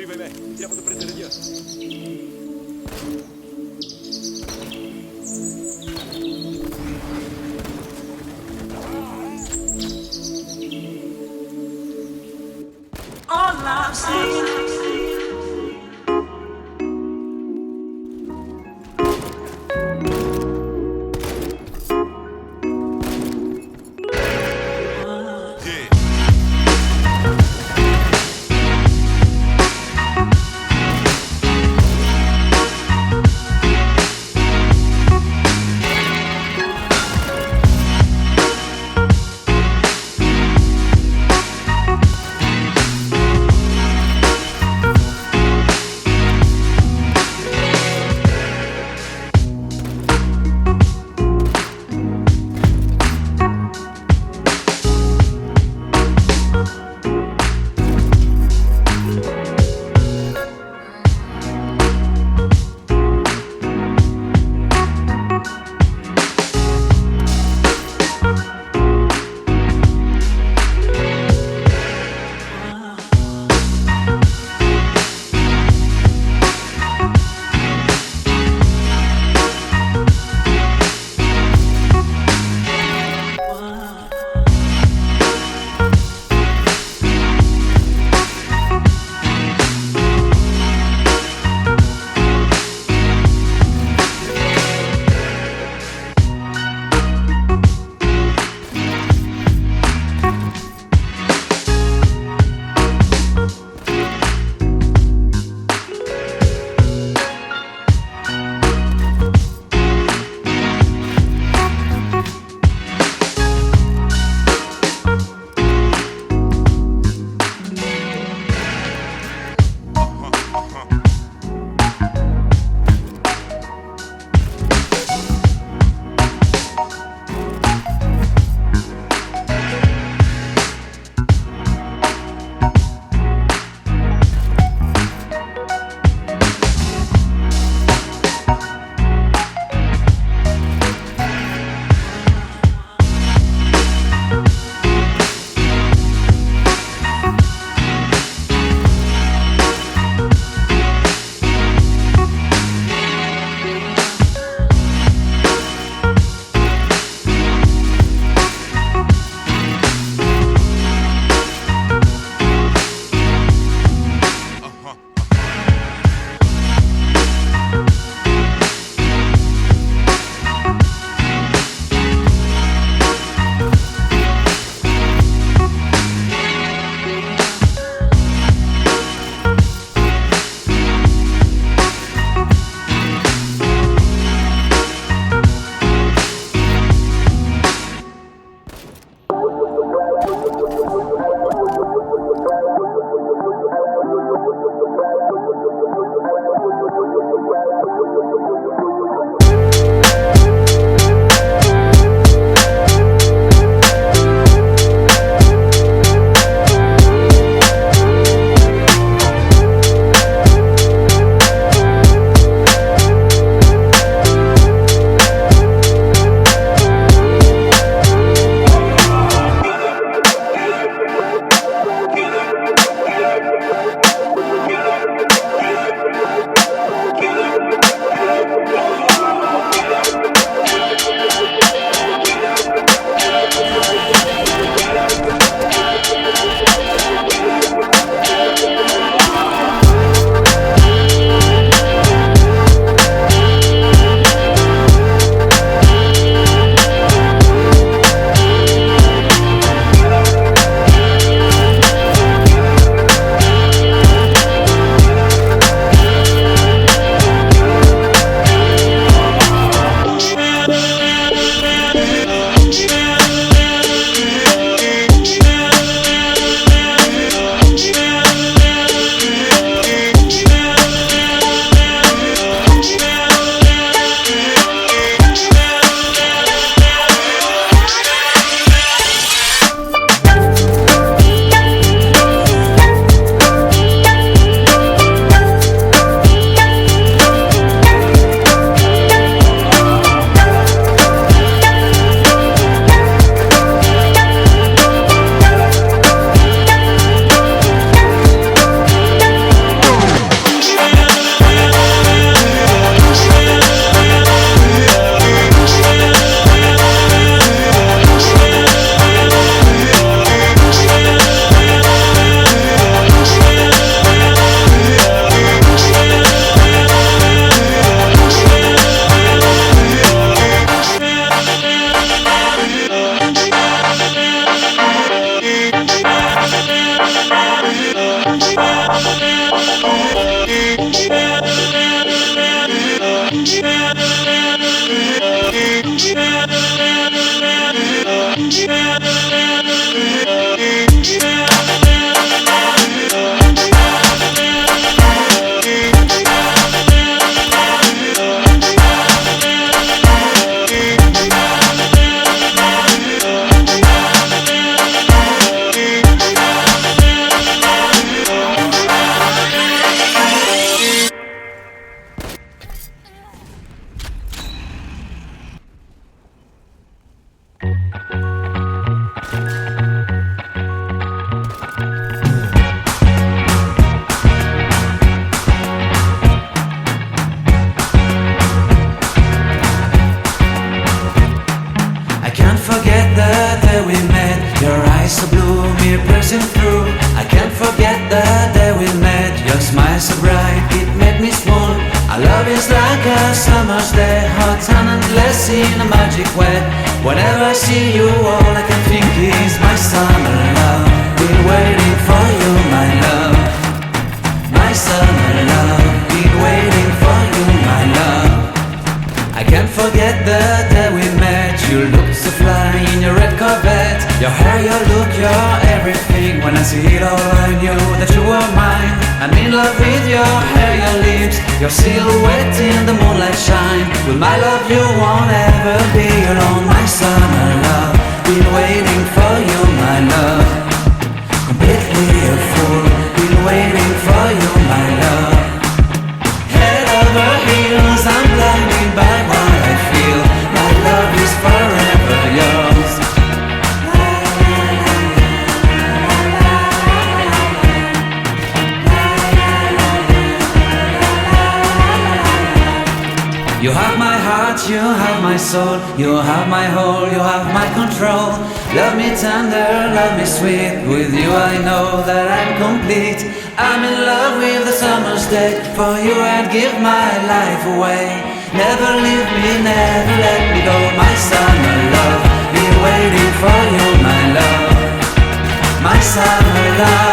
Scriveme, vediamo di prendere via. All I've seen. piercing through. I can't forget the day we met. Your smile so bright, it made me swoon. Our love is like a summer's day, hot and endless in a magic way. Whenever I see you, all I can think is my summer love. Been waiting for you, my love. My summer love. Been waiting for you, my love. I can't forget the day we met. You looked so fly in your red Corvette. Your hair, your look, your everything. When I see it all, I knew that you were mine. I'm in love with your hair, your lips, your silhouette in the moonlight shine. With my love you won't ever be alone. My summer love, been waiting for you, my love. Completely a fool, been waiting for you, my love. Head over heels, I'm blinded by what I feel. My love is forever yours. You have my heart, you have my soul, you have my whole, you have my control. Love me tender, love me sweet. With you I know that I'm complete. I'm in love with the summer's day. For you I'd give my life away. Never leave me, never let me go. My summer love, been waiting for you, my love. My summer love.